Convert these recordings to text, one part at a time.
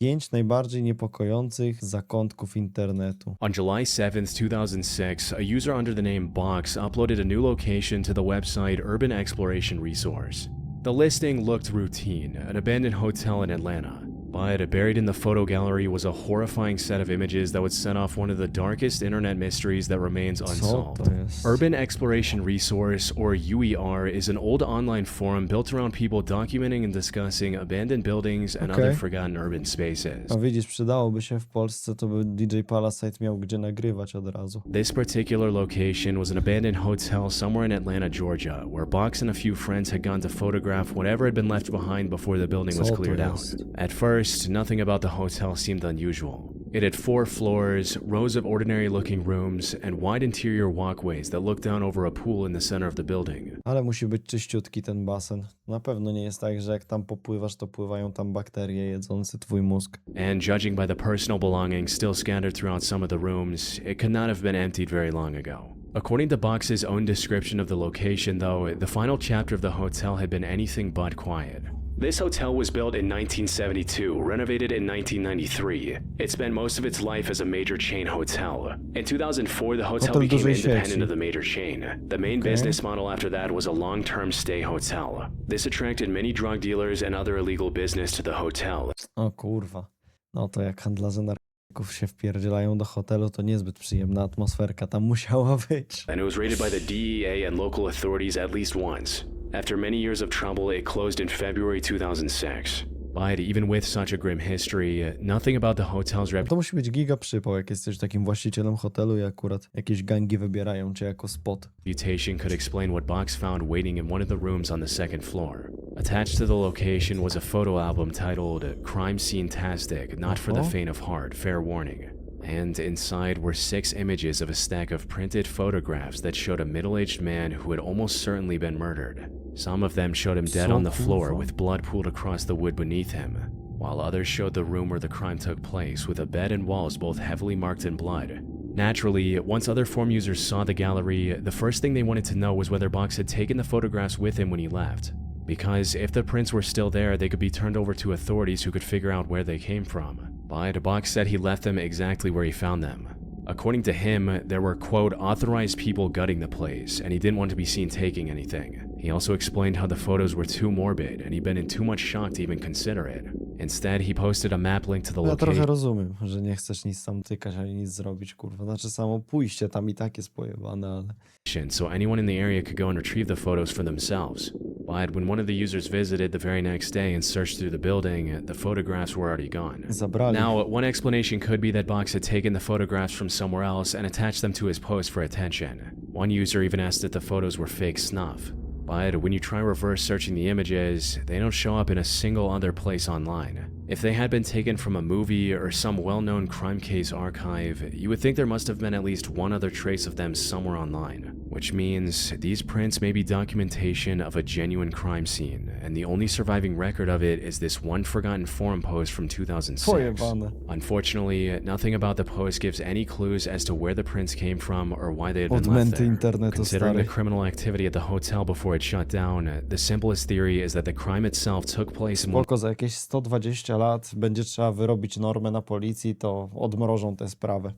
5 najbardziej niepokojących zakątków internetu. On July 7th, 2006, a user under the name Box uploaded a new location to the website Urban Exploration Resource. The listing looked routine, an abandoned hotel in Atlanta. But buried in the photo gallery was a horrifying set of images that would set off one of the darkest internet mysteries that remains unsolved. Urban Exploration Resource, or UER, is an old online forum built around people documenting and discussing abandoned buildings and other forgotten urban spaces. A widzisz, przydałoby się w Polsce, to by DJ Palasite miał gdzie nagrywać od razu. This particular location was an abandoned hotel somewhere in Atlanta, Georgia, where Box and a few friends had gone to photograph whatever had been left behind before the building was cleared out. At first, nothing about the hotel seemed unusual. It had 4 floors, rows of ordinary-looking rooms, and wide interior walkways that looked down over a pool in the center of the building. Ale musi być czyściutki ten basen. Na pewno nie jest tak, że jak tam popływasz, to pływają tam bakterie jedzące twój mózg. And judging by the personal belongings still scattered throughout some of the rooms, it could not have been emptied very long ago. According to Box's own description of the location, though, the final chapter of the hotel had been anything but quiet. This hotel was built in 1972, renovated in 1993. It spent most of its life as a major chain hotel. In 2004, the hotel became independent of the major chain. The main business model after that was a long-term stay hotel. This attracted many drug dealers and other illegal business to the hotel. O kurwa. No to jak handlarze narkotyków się wpierdzielają do hotelu, to niezbyt przyjemna atmosferka tam musiała być. And it was raided by the DEA and local authorities at least once. After many years of trouble, it closed in February 2006. But even with such a grim history, nothing about the hotel's To musi być giga przypał, jak jesteś takim właścicielem hotelu i akurat jakieś gangi wybierają cię jako spot. Reputation could explain what Box found waiting in one of the rooms on the second floor. Attached to the location was a photo album titled Crime Scene-tastic, not for the faint of heart, fair warning. And inside were 6 images of a stack of printed photographs that showed a middle-aged man who had almost certainly been murdered. Some of them showed him dead on the floor with blood pooled across the wood beneath him, while others showed the room where the crime took place with a bed and walls both heavily marked in blood. Naturally, once other forum users saw the gallery, the first thing they wanted to know was whether Box had taken the photographs with him when he left. Because if the prints were still there, they could be turned over to authorities who could figure out where they came from. But Box said he left them exactly where he found them. According to him, there were, quote, authorized people gutting the place, and he didn't want to be seen taking anything. He also explained how the photos were too morbid, and he'd been in too much shock to even consider it. Instead, he posted a map link to the location. Ja trochę rozumiem, że nie chcesz nic tam tykać, ani nic zrobić, kurwa. Znaczy samo pójście tam i tak jest pojebane, ale... So anyone in the area could go and retrieve the photos for themselves. But when one of the users visited the very next day and searched through the building, the photographs were already gone. Zabrali. Now, one explanation could be that Box had taken the photographs from somewhere else and attached them to his post for attention. One user even asked if the photos were fake snuff. But when you try reverse searching the images, they don't show up in a single other place online. If they had been taken from a movie or some well-known crime case archive, you would think there must have been at least one other trace of them somewhere online. Which means these prints may be documentation of a genuine crime scene, and the only surviving record of it is this one forgotten forum post from 2006. Pojebane. Unfortunately, nothing about the post gives any clues as to where the prints came from or why they had been left there. Internetu, Considering stary. the criminal activity at the hotel before it shut down, the simplest theory is that the crime itself took place in one Spoko, za jakieś 120 lat będzie trzeba wyrobić normę na policji, to odmrożą tę sprawę.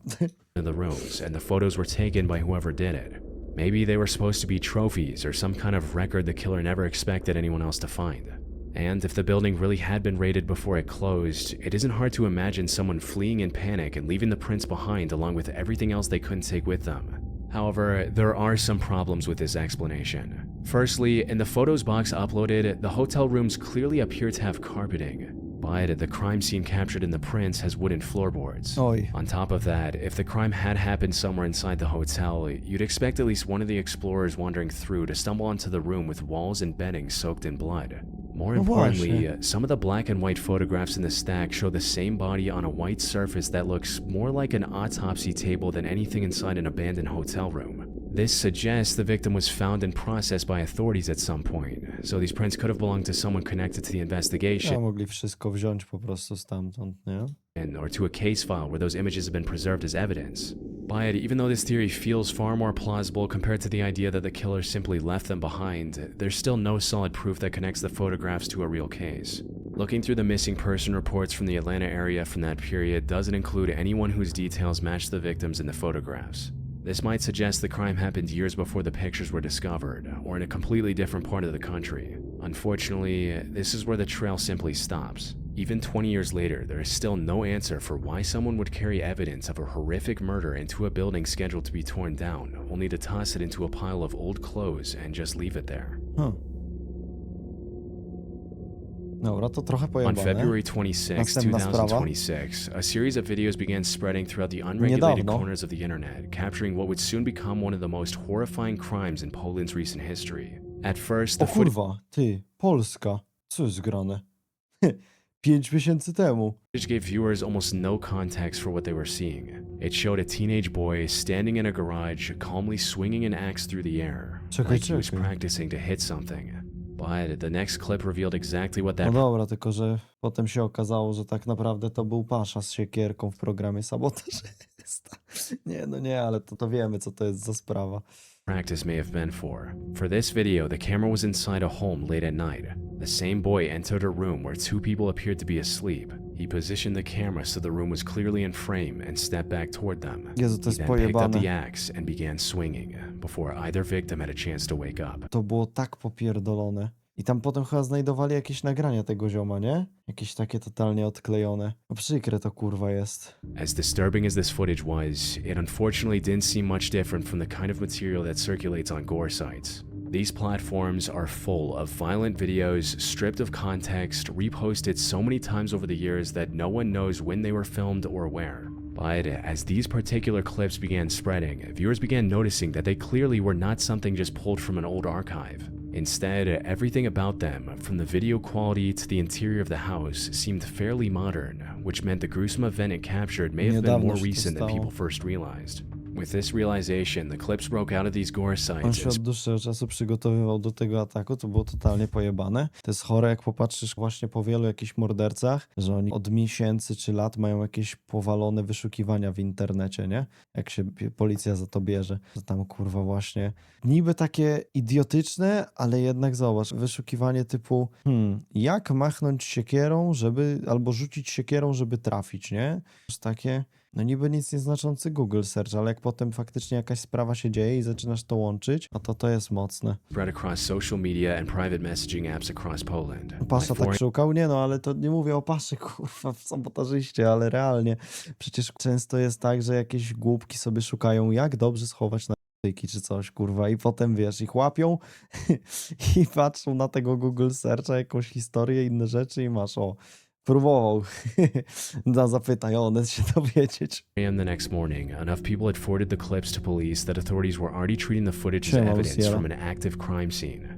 of the rooms, and the photos were taken by whoever did it. Maybe they were supposed to be trophies or some kind of record the killer never expected anyone else to find. And if the building really had been raided before it closed, it isn't hard to imagine someone fleeing in panic and leaving the prints behind along with everything else they couldn't take with them. However, there are some problems with this explanation. Firstly, in the photos Box uploaded, the hotel rooms clearly appear to have carpeting, but the crime scene captured in the prints has wooden floorboards. Oj. On top of that, if the crime had happened somewhere inside the hotel, you'd expect at least one of the explorers wandering through to stumble onto the room with walls and bedding soaked in blood. More importantly, some of the black and white photographs in the stack show the same body on a white surface that looks more like an autopsy table than anything inside an abandoned hotel room. This suggests the victim was found and processed by authorities at some point, so these prints could have belonged to someone connected to the investigation. Mogli wszystko wziąć po prostu stamtąd, nie? Or to a case file where those images have been preserved as evidence. But even though this theory feels far more plausible compared to the idea that the killer simply left them behind, there's still no solid proof that connects the photographs to a real case. Looking through the missing person reports from the Atlanta area from that period doesn't include anyone whose details match the victims in the photographs. This might suggest the crime happened years before the pictures were discovered, or in a completely different part of the country. Unfortunately, this is where the trail simply stops. Even 20 years later, there is still no answer for why someone would carry evidence of a horrific murder into a building scheduled to be torn down, only to toss it into a pile of old clothes and just leave it there. Dobra, to trochę On pojebane. February 26, Następna sprawa. 2026, a series of videos began spreading throughout the unregulated Niedawno. corners of the internet, capturing what would soon become one of the most horrifying crimes in Poland's recent history. At first, O the footage kurwa, ty, Polska. Co jest grane? 5 miesięcy temu. gave viewers almost no context for what they were seeing. It showed a teenage boy standing in a garage, calmly swinging an axe through the air, Czekaj, like he was czekaj. practicing to hit something. But the next clip revealed exactly what No that dobra, tylko że potem się okazało, że tak naprawdę to był pasza z siekierką w programie sabotażysta. Nie, no nie, ale to wiemy, co to jest za sprawa. practice may have been for. For this video, the camera was inside a home late at night. The same boy entered a room where two people appeared to be asleep. He positioned the camera so the room was clearly in frame and stepped back toward them. Jezu, to He jest then picked up the pojebane. axe and began swinging, before either victim had a chance to wake up. To było tak popierdolone. I tam potem chyba znajdowali jakieś nagrania tego zioma, nie? Jakieś takie totalnie odklejone. No przykre to kurwa jest. As disturbing as this footage was, it unfortunately didn't seem much different from the kind of material that circulates on gore sites. These platforms are full of violent videos, stripped of context, reposted so many times over the years that no one knows when they were filmed or where. But as these particular clips began spreading, viewers began noticing that they clearly were not something just pulled from an old archive. Instead, everything about them, from the video quality to the interior of the house, seemed fairly modern, which meant the gruesome event it captured may have been Niedawno more się to recent than stało. people first realized. With this realization, the clips broke out of these gore On sites się and od dłuższego czasu przygotowywał do tego ataku, to było totalnie pojebane. To jest chore, jak popatrzysz właśnie po wielu jakichś mordercach, że oni od miesięcy czy lat mają jakieś powalone wyszukiwania w internecie, nie? Jak się policja za to bierze. To tam kurwa właśnie niby takie idiotyczne, ale jednak zobacz, wyszukiwanie typu jak machnąć siekierą, żeby, albo rzucić siekierą, żeby trafić, nie? To jest takie... No niby nic nieznaczący Google Search, ale jak potem faktycznie jakaś sprawa się dzieje i zaczynasz to łączyć, no to jest mocne. spread across social media and private messaging apps across Poland. Pasza My tak szukał? Nie no, ale to nie mówię o paszy, kurwa, w sabotażyście, ale realnie. Przecież często jest tak, że jakieś głupki sobie szukają, jak dobrze schować narkotyki czy coś, kurwa, i potem, wiesz, ich łapią i patrzą na tego Google Searcha, jakąś historię, inne rzeczy i masz, próbował. Zapytaj, one się dowiedzieć. a.m. the next morning, enough people had forwarded the clips to police that authorities were already treating the footage as Siema, evidence Luciela. from an active crime scene.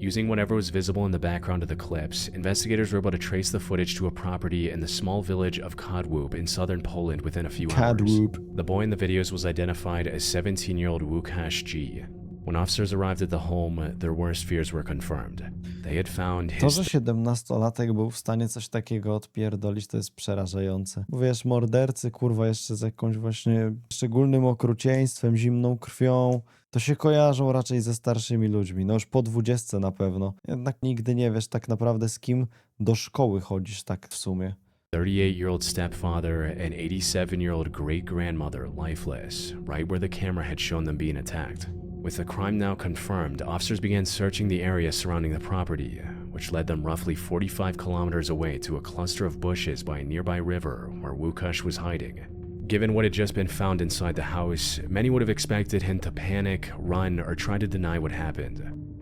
Using whatever was visible in the background of the clips, investigators were able to trace the footage to a property in the small village of Kodwób in southern Poland within a few hours. Kodwób. The boy in the videos was identified as 17-year-old Łukasz G. When officers arrived at the home, their worst fears were confirmed. They had found To, his że 17-latek był w stanie coś takiego odpierdolić, to jest przerażające. Bo wiesz, mordercy, kurwa, jeszcze z jakąś właśnie szczególnym okrucieństwem, zimną krwią, to się kojarzą raczej ze starszymi ludźmi. No już po 20 na pewno. Jednak nigdy nie wiesz tak naprawdę, z kim do szkoły chodzisz tak w sumie. 38-year-old stepfather and 87-year-old great-grandmother lifeless, right where the camera had shown them being attacked. With the crime now confirmed, officers began searching the area surrounding the property, which led them roughly 45 kilometers away to a cluster of bushes by a nearby river where Łukasz was hiding. Given what had just been found inside the house, many would have expected him to panic, run, or try to deny what happened.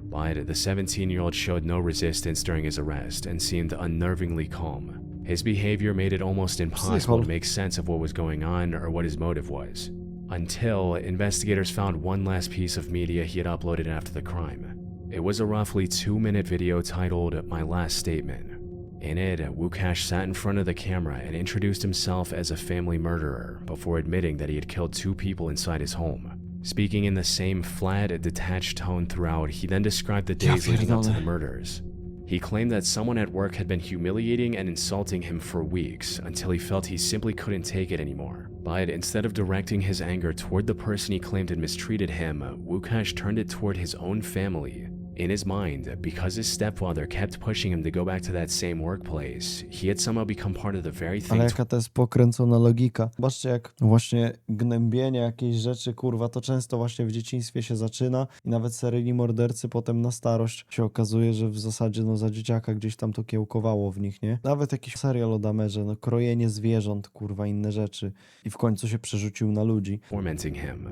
But the 17-year-old showed no resistance during his arrest and seemed unnervingly calm. His behavior made it almost impossible to make sense of what was going on or what his motive was. Until investigators found one last piece of media he had uploaded after the crime. It was a roughly 2-minute video titled My Last Statement. In it, Łukasz sat in front of the camera and introduced himself as a family murderer before admitting that he had killed 2 people inside his home. Speaking in the same flat, detached tone throughout, he then described the days leading up to the murders. He claimed that someone at work had been humiliating and insulting him for weeks until he felt he simply couldn't take it anymore. But instead of directing his anger toward the person he claimed had mistreated him, Łukasz turned it toward his own family In his mind, because his stepfather kept pushing him to go back to that same workplace, he had somehow become part of the very Ale thing jaka to jest pokręcona logika. Zobaczcie, jak właśnie gnębienie jakiejś rzeczy, kurwa, to często właśnie w dzieciństwie się zaczyna i nawet seryjni mordercy potem na starość się okazuje, że w zasadzie no za dzieciaka gdzieś tam to kiełkowało w nich, nie? Nawet jakiś serial o Damerze, no krojenie zwierząt, kurwa, inne rzeczy i w końcu się przerzucił na ludzi. tormenting him,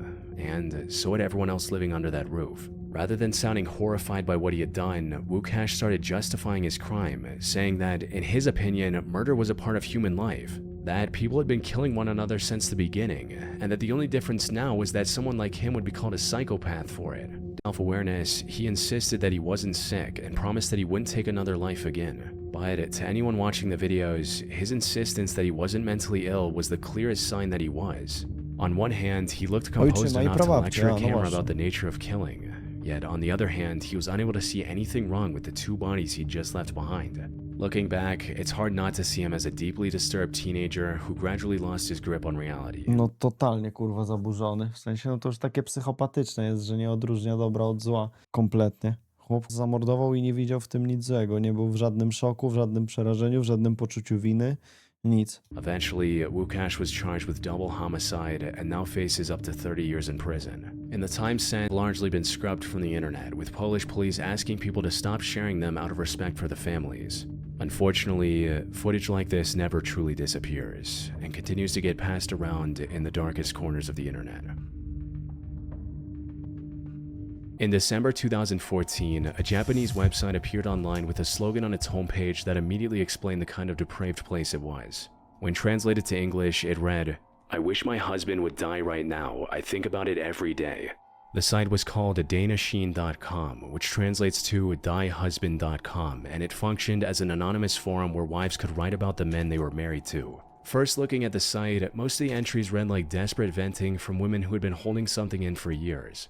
and so had everyone else living under that roof. Rather than sounding horrified by what he had done, Wukash started justifying his crime, saying that, in his opinion, murder was a part of human life, that people had been killing one another since the beginning, and that the only difference now was that someone like him would be called a psychopath for it. Self-awareness, he insisted that he wasn't sick and promised that he wouldn't take another life again. But to anyone watching the videos, his insistence that he wasn't mentally ill was the clearest sign that he was. On one hand, he looked composed Ojczyma i enough to prababcia, lecture a no camera właśnie. about the nature of killing. Yet, on the other hand, he was unable to see anything wrong with the two bodies he'd just left behind. Looking back, it's hard not to see him as a deeply disturbed teenager who gradually lost his grip on reality. No totalnie, kurwa, zaburzony. W sensie, no to już takie psychopatyczne jest, że nie odróżnia dobra od zła. Kompletnie. Chłop zamordował i nie widział w tym nic złego. Nie był w żadnym szoku, w żadnym przerażeniu, w żadnym poczuciu winy. Nic. Eventually, Wukash was charged with double homicide and now faces up to 30 years in prison. And the time sent largely been scrubbed from the internet, with Polish police asking people to stop sharing them out of respect for the families. Unfortunately, footage like this never truly disappears and continues to get passed around in the darkest corners of the internet. In December 2014, a Japanese website appeared online with a slogan on its homepage that immediately explained the kind of depraved place it was. When translated to English, it read, "I wish my husband would die right now. I think about it every day." The site was called danasheen.com, which translates to diehusband.com, and it functioned as an anonymous forum where wives could write about the men they were married to. First looking at the site, most of the entries read like desperate venting from women who had been holding something in for years.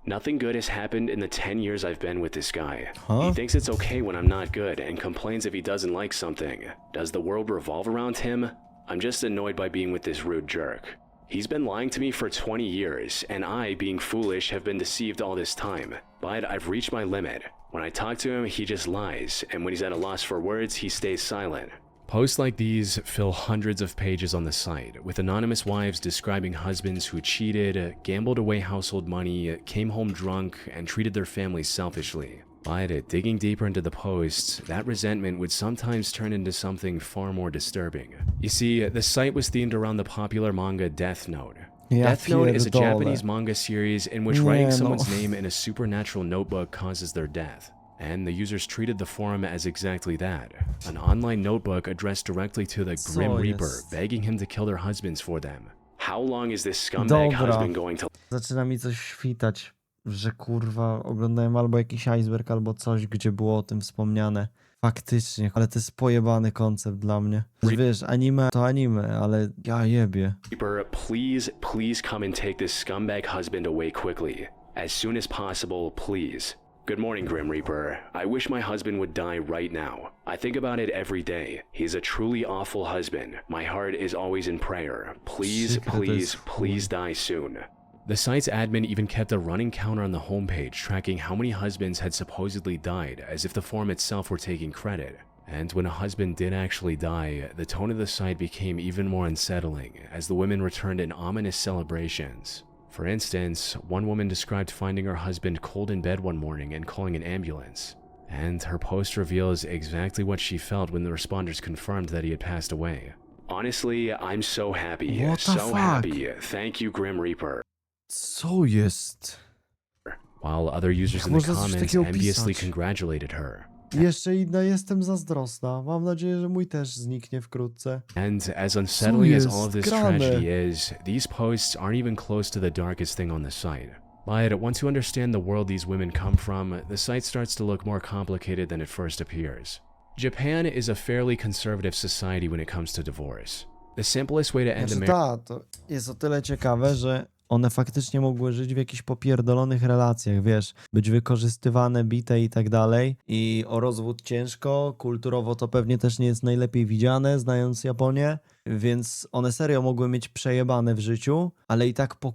"Nothing good has happened in the 10 years I've been with this guy. He thinks it's okay when I'm not good and complains if he doesn't like something. Does the world revolve around him? I'm just annoyed by being with this rude jerk. He's been lying to me for 20 years, and I, being foolish, have been deceived all this time. But I've reached my limit. When I talk to him, he just lies, and when he's at a loss for words, he stays silent." Posts like these fill hundreds of pages on the site, with anonymous wives describing husbands who cheated, gambled away household money, came home drunk, and treated their families selfishly. But digging deeper into the posts, that resentment would sometimes turn into something far more disturbing. You see, the site was themed around the popular manga Death Note. Ja Death Note is a pierdolę. Japanese manga series in which Nie, writing no. someone's name in a supernatural notebook causes their death. And the users treated the forum as exactly that, an online notebook addressed directly to the Grim Reaper, jest? begging him to kill their husbands for them. How long is this scumbag Dobra. husband going to Zaczyna mi coś świtać, że kurwa oglądałem albo jakiś iceberg, albo coś, gdzie było o tym wspomniane. Faktycznie, ale to jest pojebany koncept dla mnie. Wiesz, anime to anime, ale ja jebie. Reaper, please come and take this scumbag husband away quickly. As soon as possible, please. Good morning, Grim Reaper. I wish my husband would die right now. I think about it every day. He's a truly awful husband. My heart is always in prayer. Please, please die soon. The site's admin even kept a running counter on the homepage tracking how many husbands had supposedly died, as if the forum itself were taking credit. And when a husband did actually die, the tone of the site became even more unsettling, as the women returned in ominous celebrations. For instance, one woman described finding her husband cold in bed one morning and calling an ambulance. And her post reveals exactly what she felt when the responders confirmed that he had passed away. "Honestly, I'm so happy. What the So fuck? happy. Thank you, Grim Reaper." Co jest? While other users Jak in the można coś comments takiego enviously pisać? congratulated her. Jeszcze inna jestem zazdrosna. Mam nadzieję, że mój też zniknie wkrótce. And as unsettling as all of this jest grane? tragedy is, these posts aren't even close to the darkest thing on the site. But once you understand the world these women come from, the site starts to look more complicated than it first appears. Japan is a fairly conservative society when it comes to divorce. The simplest way to end a Znaczy, marriage to jest o tyle ciekawe, że one faktycznie mogły żyć w jakichś popierdolonych relacjach, wiesz, być wykorzystywane, bite i tak dalej. I o rozwód ciężko, kulturowo to pewnie też nie jest najlepiej widziane, znając Japonię, więc one serio mogły mieć przejebane w życiu, ale i tak po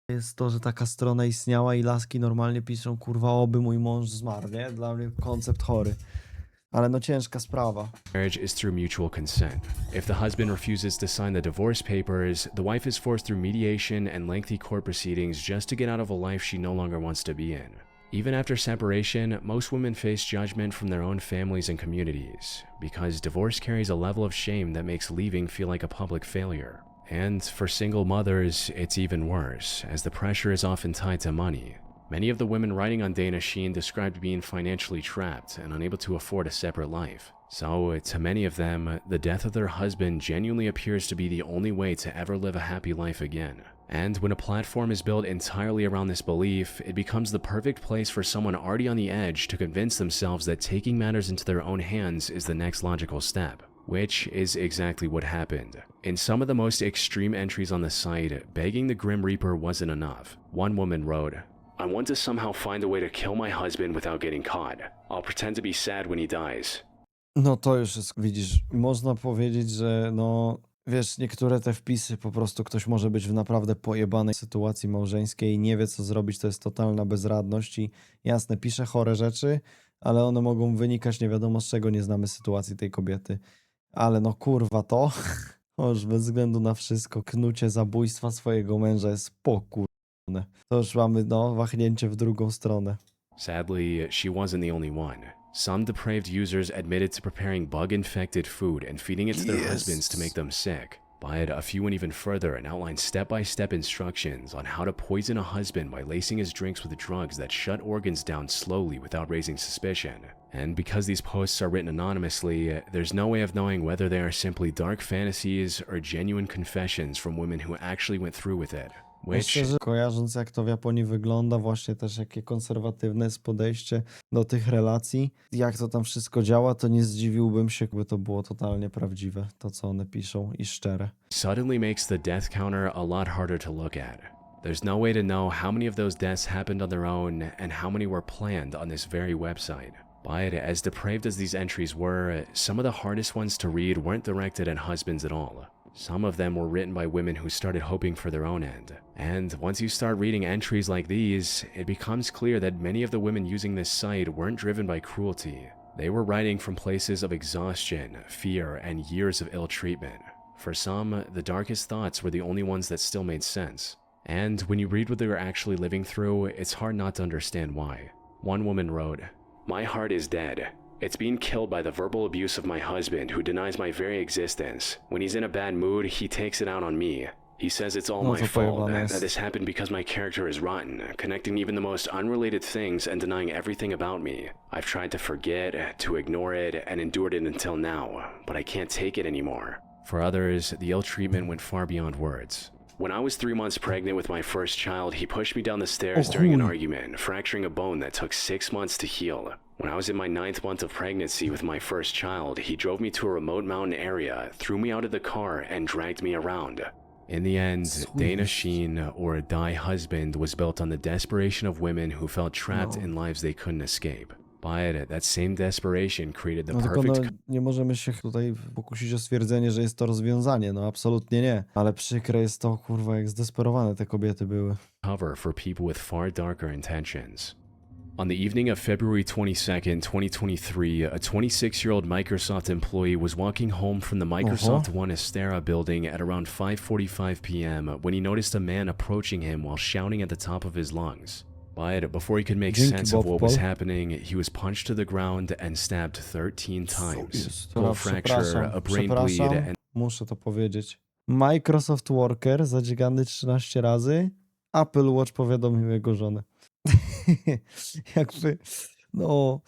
jest to, że taka strona istniała i laski normalnie piszą, kurwa, oby mój mąż zmarł, nie? Dla mnie koncept chory. Ale no ciężka sprawa. Marriage is through mutual consent. If the husband refuses to sign the divorce papers, the wife is forced through mediation and lengthy court proceedings just to get out of a life she no longer wants to be in. Even after separation, most women face judgment from their own families and communities, because divorce carries a level of shame that makes leaving feel like a public failure. And for single mothers, it's even worse, as the pressure is often tied to money. Many of the women writing on Dana Sheen described being financially trapped and unable to afford a separate life. So, to many of them, the death of their husband genuinely appears to be the only way to ever live a happy life again. And when a platform is built entirely around this belief, it becomes the perfect place for someone already on the edge to convince themselves that taking matters into their own hands is the next logical step. Which is exactly what happened. In some of the most extreme entries on the site, begging the Grim Reaper wasn't enough. One woman wrote, "I want to somehow find a way to kill my husband without getting caught. I'll pretend to be sad when he dies." No to już jest, widzisz, można powiedzieć, że no, wiesz, niektóre te wpisy po prostu ktoś może być w naprawdę pojebanej sytuacji małżeńskiej i nie wie co zrobić, to jest totalna bezradność i jasne, pisze chore rzeczy, ale one mogą wynikać nie wiadomo z czego, nie znamy sytuacji tej kobiety. Ale no kurwa to, już bez względu na wszystko, knucie zabójstwa swojego męża jest pokurwane. To już mamy, no, wahnięcie w drugą stronę. Sadly, she wasn't the only one. Some depraved users admitted to preparing bug-infected food and feeding it to their husbands to make them sick. But a few went even further and outlined step-by-step instructions on how to poison a husband by lacing his drinks with drugs that shut organs down slowly without raising suspicion. And because these posts are written anonymously, there's no way of knowing whether they are simply dark fantasies or genuine confessions from women who actually went through with it. Which, Szczerze, kojarząc jak to w Japonii wygląda, właśnie też jakie konserwatywne jest podejście do tych relacji, jak to tam wszystko działa, to nie zdziwiłbym się, gdyby to było totalnie prawdziwe, to co one piszą i szczere. suddenly makes the death counter a lot harder to look at. There's no way to know how many of those deaths happened on their own and how many were planned on this very website. But as depraved as these entries were, some of the hardest ones to read weren't directed at husbands at all. Some of them were written by women who started hoping for their own end. And once you start reading entries like these, it becomes clear that many of the women using this site weren't driven by cruelty. They were writing from places of exhaustion, fear, and years of ill treatment. For some, the darkest thoughts were the only ones that still made sense. And when you read what they were actually living through, it's hard not to understand why. One woman wrote, "My heart is dead. It's being killed by the verbal abuse of my husband, who denies my very existence. When he's in a bad mood, he takes it out on me. He says it's all No my to fault, pojebane that this happened because my character is rotten, connecting even the most unrelated things and denying everything about me. I've tried to forget, to ignore it, and endured it until now, but I can't take it anymore." For others, the ill treatment went far beyond words. "When I was 3 months pregnant with my first child, he pushed me down the stairs during an argument, fracturing a bone that took 6 months to heal. When I was in my 9th month of pregnancy with my first child, he drove me to a remote mountain area, threw me out of the car, and dragged me around." In the end, Dana Sheen, or Die Husband, was built on the desperation of women who felt trapped in lives they couldn't escape. But that same desperation created the No tylko no, perfect nie możemy się tutaj pokusić o stwierdzenie, że jest to rozwiązanie, no absolutnie nie. Ale przykre jest to, kurwa, jak zdesperowane te kobiety były. cover for people with far darker intentions. On the evening of February 22nd, 2023, a 26-year-old Microsoft employee was walking home from the Microsoft One Estera building at around 5:45 p.m. when he noticed a man approaching him while shouting at the top of his lungs. But before he could make sense of what was happening, he was punched to the ground and stabbed 13 times. Skull fracture, a brain bleed, and Muszę to powiedzieć. Microsoft Worker zadźgany 13 razy. Apple Watch powiadomił jego żonę. Jakby, no...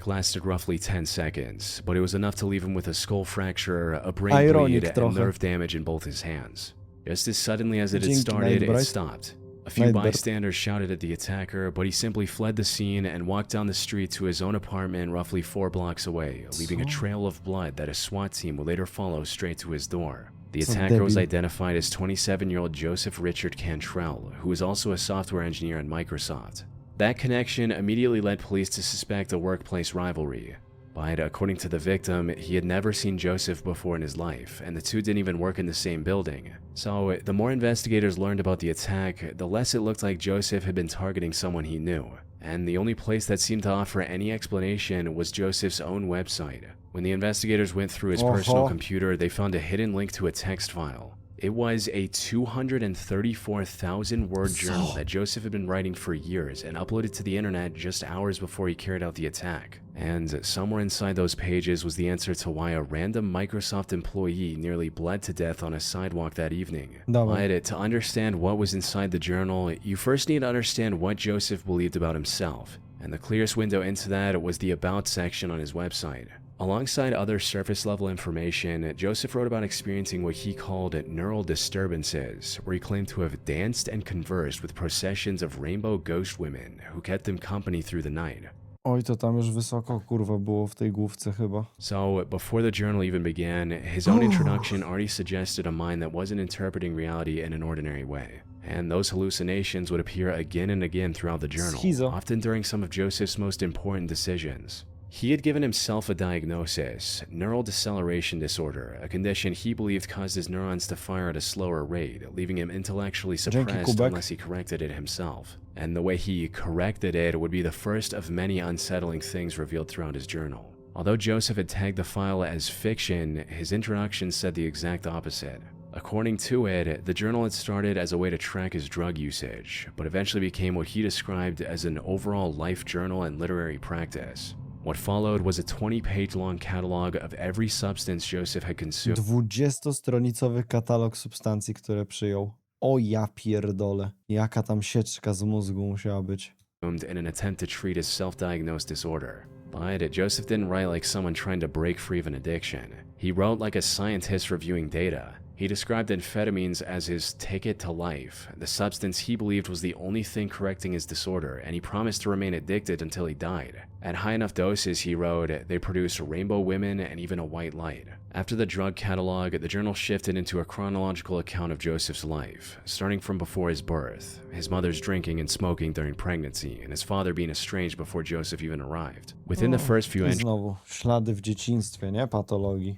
lasted roughly 10 seconds, but it was enough to leave him with a skull fracture, a brain Ironic bleed, trochę. and nerve damage in both his hands. Just as suddenly as it had Dzięki, started, it Nightbright. stopped. A few Nightbird. bystanders shouted at the attacker, but he simply fled the scene and walked down the street to his own apartment roughly 4 blocks away, leaving a trail of blood that a SWAT team would later follow straight to his door. The Co attacker was debil. identified as 27-year-old Joseph Richard Cantrell, who was also a software engineer at Microsoft. That connection immediately led police to suspect a workplace rivalry. But according to the victim, he had never seen Joseph before in his life, and the two didn't even work in the same building. So, the more investigators learned about the attack, the less it looked like Joseph had been targeting someone he knew. And the only place that seemed to offer any explanation was Joseph's own website. When the investigators went through his personal computer, they found a hidden link to a text file. It was a 234,000-word journal that Joseph had been writing for years and uploaded to the internet just hours before he carried out the attack. And somewhere inside those pages was the answer to why a random Microsoft employee nearly bled to death on a sidewalk that evening. But to understand what was inside the journal, you first need to understand what Joseph believed about himself. And the clearest window into that was the About section on his website. Alongside other surface-level information, Joseph wrote about experiencing what he called neural disturbances, where he claimed to have danced and conversed with processions of rainbow ghost women who kept him company through the night. Oj, to tam już wysoko, kurwa, było w tej główce chyba. So, before the journal even began, his own introduction already suggested a mind that wasn't interpreting reality in an ordinary way. And those hallucinations would appear again and again throughout the journal, often during some of Joseph's most important decisions. He had given himself a diagnosis, neural deceleration disorder, a condition he believed caused his neurons to fire at a slower rate, leaving him intellectually suppressed unless he corrected it himself. And the way he corrected it would be the first of many unsettling things revealed throughout his journal. Although Joseph had tagged the file as fiction, his introduction said the exact opposite. According to it, the journal had started as a way to track his drug usage, but eventually became what he described as an overall life journal and literary practice. What followed was a 20-page long catalog of every substance Joseph had consumed. 20-stronicowy katalog substancji, które przyjął. O ja pierdolę. Jaka tam sieczka z mózgu musiała być. In an attempt to treat his self-diagnosed disorder. But Joseph didn't write like someone trying to break free of an addiction. He wrote like a scientist reviewing data. He described amphetamines as his ticket to life, the substance he believed was the only thing correcting his disorder, and he promised to remain addicted until he died. At high enough doses, he wrote, they produce rainbow women and even a white light. After the drug catalog, the journal shifted into a chronological account of Joseph's life, starting from before his birth, his mother's drinking and smoking during pregnancy, and his father being estranged before Joseph even arrived. Within the first few entries, znowu ślady w dzieciństwie, nie? Patologii.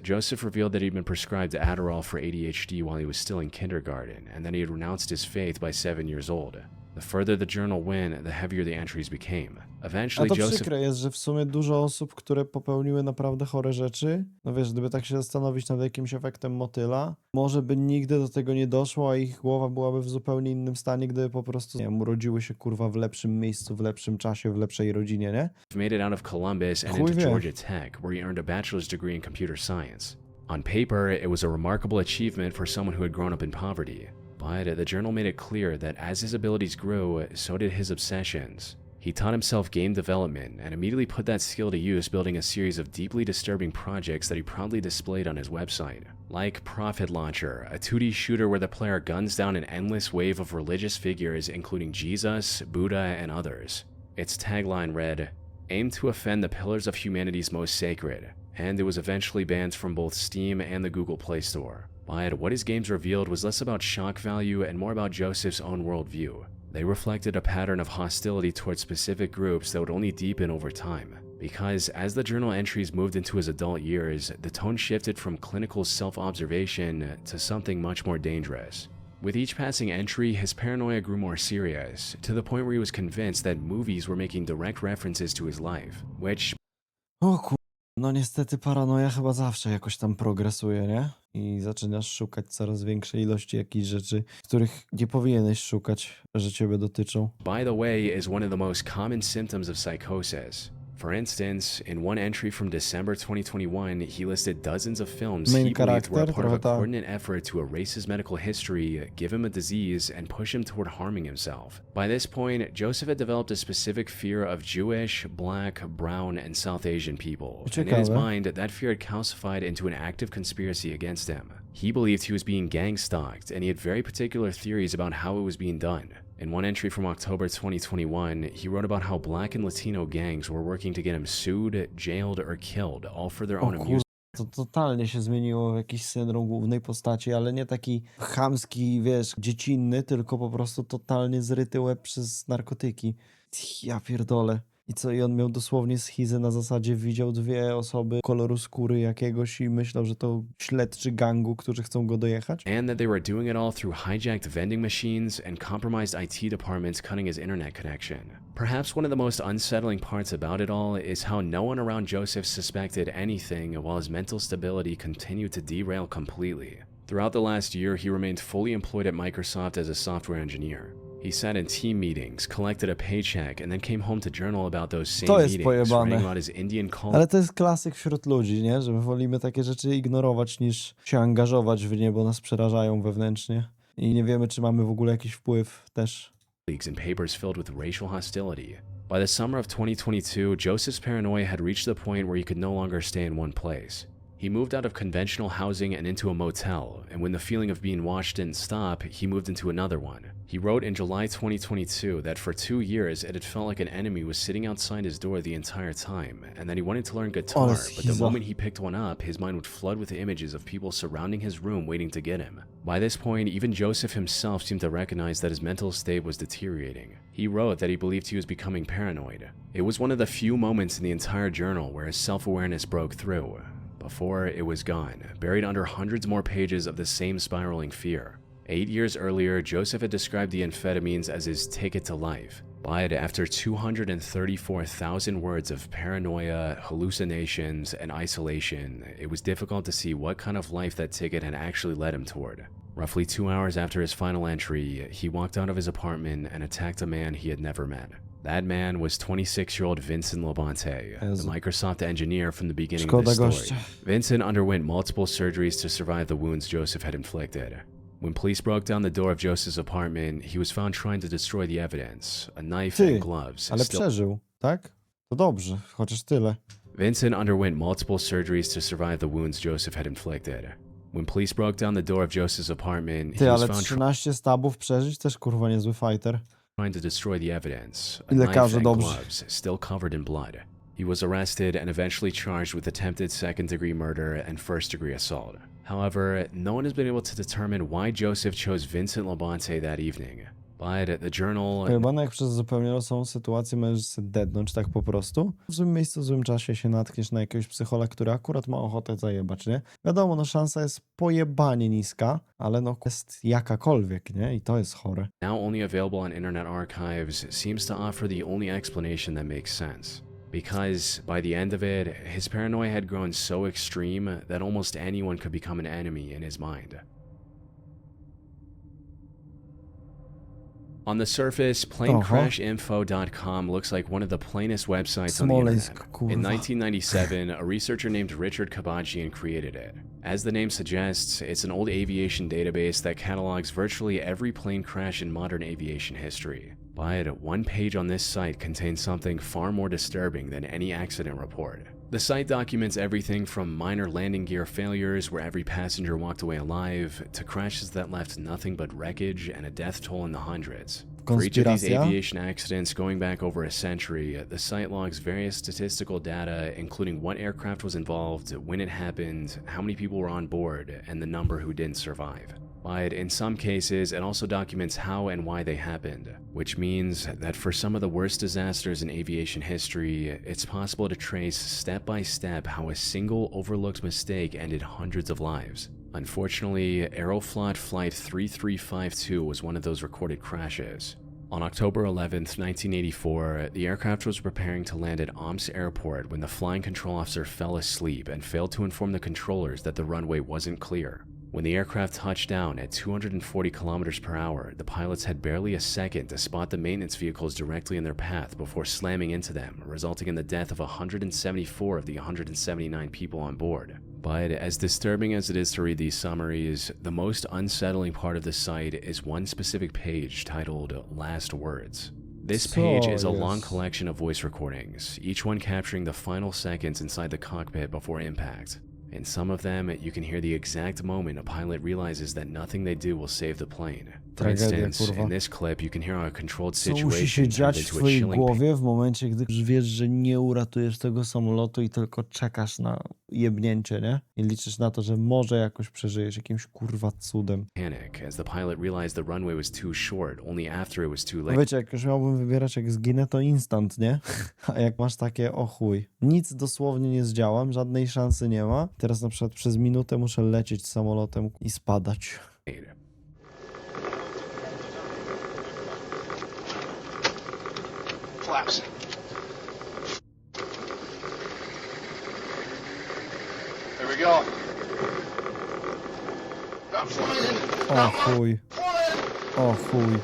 Joseph revealed that he'd been prescribed Adderall for ADHD while he was still in kindergarten, and that he had renounced his faith by 7 years old. The further the journal went, the heavier the entries became. Eventually, to Joseph... przykre jest, że w sumie dużo osób, które popełniły naprawdę chore rzeczy, no wiesz, gdyby tak się zastanowić nad jakimś efektem motyla, może by nigdy do tego nie doszło, a ich głowa byłaby w zupełnie innym stanie, gdyby po prostu, nie wiem, urodziły się kurwa w lepszym miejscu, w lepszym czasie, w lepszej rodzinie, nie? Made it out of Columbus and into Georgia Tech, where he earned a bachelor's degree in computer science. On paper, it was a remarkable achievement for someone who had grown up in poverty. But the journal made it clear that as his abilities grew, so did his obsessions. He taught himself game development and immediately put that skill to use building a series of deeply disturbing projects that he proudly displayed on his website. Like Prophet Launcher, a 2D shooter where the player guns down an endless wave of religious figures including Jesus, Buddha, and others. Its tagline read, "Aim to offend the pillars of humanity's most sacred," and it was eventually banned from both Steam and the Google Play Store. But what his games revealed was less about shock value and more about Joseph's own worldview. They reflected a pattern of hostility towards specific groups that would only deepen over time. Because as the journal entries moved into his adult years, the tone shifted from clinical self-observation to something much more dangerous. With each passing entry, his paranoia grew more serious, to the point where he was convinced that movies were making direct references to his life, which... O kur... No niestety paranoja chyba zawsze jakoś tam progresuje, nie? I zaczynasz szukać coraz większej ilości jakichś rzeczy, których nie powinieneś szukać, że ciebie dotyczą. By the way, is one of the most common symptoms of psychosis. For instance, in one entry from December 2021, he listed dozens of films he believed were a part of a coordinated effort to erase his medical history, give him a disease, and push him toward harming himself. By this point, Joseph had developed a specific fear of Jewish, Black, Brown, and South Asian people, and in his mind, that fear had calcified into an active conspiracy against him. He believed he was being gang-stalked, and he had very particular theories about how it was being done. In one entry from October 2021, he wrote about how Black and Latino gangs were working to get him sued, jailed, or killed, all for their own amusement. To totalnie się zmieniło w jakiś syndrom głównej postaci, ale nie taki chamski, wiesz, dziecinny, tylko po prostu totalnie zryty łeb przez narkotyki. Ja pierdolę. I co, i on miał dosłownie schizę na zasadzie widział dwie osoby koloru skóry jakiegoś i myślał, że to śledczy gangu, którzy chcą go dojechać? And that they were doing it all through hijacked vending machines and compromised IT departments cutting his internet connection. Perhaps one of the most unsettling parts about it all is how no one around Joseph suspected anything while his mental stability continued to derail completely. Throughout the last year, he remained fully employed at Microsoft as a software engineer. He sat in team meetings, collected a paycheck, and then came home to journal about those same To jest meetings, pojebane. writing about his Indian culture. Ale to jest klasyk wśród ludzi, nie? Że my wolimy takie rzeczy ignorować niż się angażować w nie, bo nas przerażają wewnętrznie. I nie wiemy, czy mamy w ogóle jakiś wpływ też. And papers filled with racial hostility. By the summer of 2022, Joseph's paranoia had reached the point where he could no longer stay in one place. He moved out of conventional housing and into a motel, and when the feeling of being watched didn't stop, he moved into another one. He wrote in July 2022 that for 2 years it had felt like an enemy was sitting outside his door the entire time, and that he wanted to learn guitar, but the moment he picked one up, his mind would flood with images of people surrounding his room waiting to get him. By this point, even Joseph himself seemed to recognize that his mental state was deteriorating. He wrote that he believed he was becoming paranoid. It was one of the few moments in the entire journal where his self-awareness broke through. Before, it was gone, buried under hundreds more pages of the same spiraling fear. 8 years earlier, Joseph had described the amphetamines as his ticket to life. But after 234,000 words of paranoia, hallucinations, and isolation, it was difficult to see what kind of life that ticket had actually led him toward. Roughly 2 hours after his final entry, he walked out of his apartment and attacked a man he had never met. That man was 26-year-old Vincent Labonte, the Microsoft engineer from the beginning of the story. Vincent underwent multiple surgeries to survive the wounds Joseph had inflicted. When police broke down the door of Joseph's apartment, he was found trying to destroy the evidence, a knife and gloves. Ale przeżył, tak? To dobrze, chociaż tyle. Vincent underwent multiple surgeries to survive the wounds Joseph had inflicted. When police broke down the door of Joseph's apartment, he was ale found 13 stabów przeżyć też kurwa niezły fighter. trying to destroy the evidence, a I knife lekarze and dobrze. gloves, still covered in blood. He was arrested and eventually charged with attempted second-degree murder and first-degree assault. However, no one has been able to determine why Joseph chose Vincent Labonte that evening. But the journal... Pojebane jak przez zupełnie losową sytuację możesz sobie deadnąć tak po prostu. W złym miejscu, w złym czasie się natkniesz na jakiegoś psychola, który akurat ma ochotę zajebać, nie? Wiadomo, no szansa jest pojebanie niska, ale no jest jakakolwiek, nie? I to jest chore. Now only available on Internet Archives seems to offer the only explanation that makes sense. Because by the end of it, his paranoia had grown so extreme that almost anyone could become an enemy in his mind. On the surface, planecrashinfo.com looks like one of the plainest websites on the internet. In 1997, a researcher named Richard Kabajian created it. As the name suggests, it's an old aviation database that catalogs virtually every plane crash in modern aviation history. But one page on this site contains something far more disturbing than any accident report. The site documents everything from minor landing gear failures where every passenger walked away alive, to crashes that left nothing but wreckage and a death toll in the hundreds. For each of these aviation accidents going back over a century, the site logs various statistical data, including what aircraft was involved, when it happened, how many people were on board, and the number who didn't survive. But in some cases, it also documents how and why they happened, which means that for some of the worst disasters in aviation history, it's possible to trace step by step how a single overlooked mistake ended hundreds of lives. Unfortunately, Aeroflot Flight 3352 was one of those recorded crashes. On October 11, 1984, the aircraft was preparing to land at Omsk Airport when the flying control officer fell asleep and failed to inform the controllers that the runway wasn't clear. When the aircraft touched down at 240 kilometers per hour, the pilots had barely a second to spot the maintenance vehicles directly in their path before slamming into them, resulting in the death of 174 of the 179 people on board. But as disturbing as it is to read these summaries, the most unsettling part of the site is one specific page titled Last Words. This page is a long collection of voice recordings, each one capturing the final seconds inside the cockpit before impact. In some of them, you can hear the exact moment a pilot realizes that nothing they do will save the plane. For tragedia, instance, kurwa. in this clip, you can hear how a controlled Co musi się situation turned dziać w into a twojej chilling głowie w momencie, gdy już wiesz, że nie uratujesz tego samolotu i tylko czekasz na jebnięcie, nie? I liczysz na to, że może jakoś przeżyjesz jakimś kurwa cudem. panic as the pilot realized the runway was too short only after it was too No late. wiecie, jak już miałbym wybierać, jak zginę, to instant, nie? A jak masz takie, o chuj, nic dosłownie nie zdziałam, żadnej szansy nie ma. Teraz na przykład przez minutę muszę lecieć samolotem i spadać. Flaps. There we go. Not flying. O chuj, o chuj.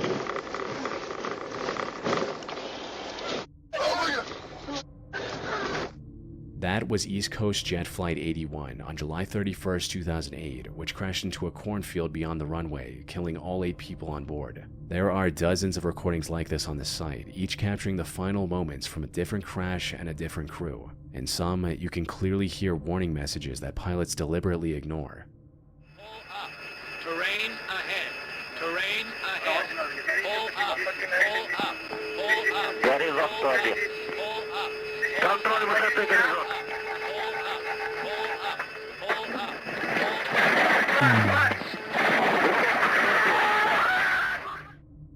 That was East Coast Jet Flight 81 on July 31st, 2008, which crashed into a cornfield beyond the runway, killing all 8 people on board. There are dozens of recordings like this on the site, each capturing the final moments from a different crash and a different crew. In some, you can clearly hear warning messages that pilots deliberately ignore. Pull up. Terrain ahead. Terrain ahead. Pull up. Pull up. Pull up. Very low story. Pull up. Control высоты горизонт.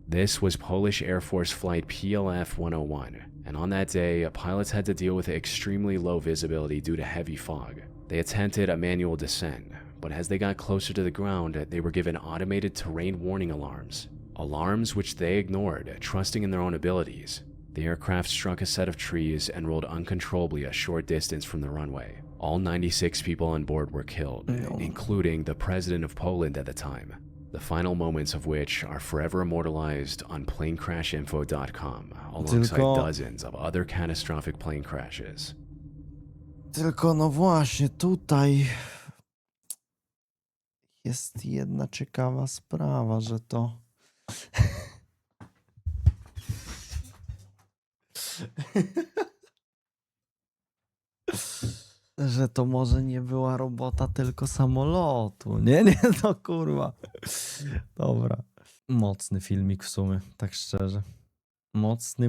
This was Polish Air Force Flight PLF 101, and on that day, pilots had to deal with extremely low visibility due to heavy fog. They attempted a manual descent, but as they got closer to the ground, they were given automated terrain warning alarms. Alarms which they ignored, trusting in their own abilities. The aircraft struck a set of trees and rolled uncontrollably a short distance from the runway. All 96 people on board were killed, including the president of Poland at the time. The final moments of which are forever immortalized on planecrashinfo.com, alongside dozens of other catastrophic plane crashes. Tylko no właśnie, tutaj jest jedna ciekawa sprawa, że to... że to może nie była robota tylko samolotu. Nie, no kurwa. Dobra. Mocny filmik w sumie, tak szczerze. Mocny.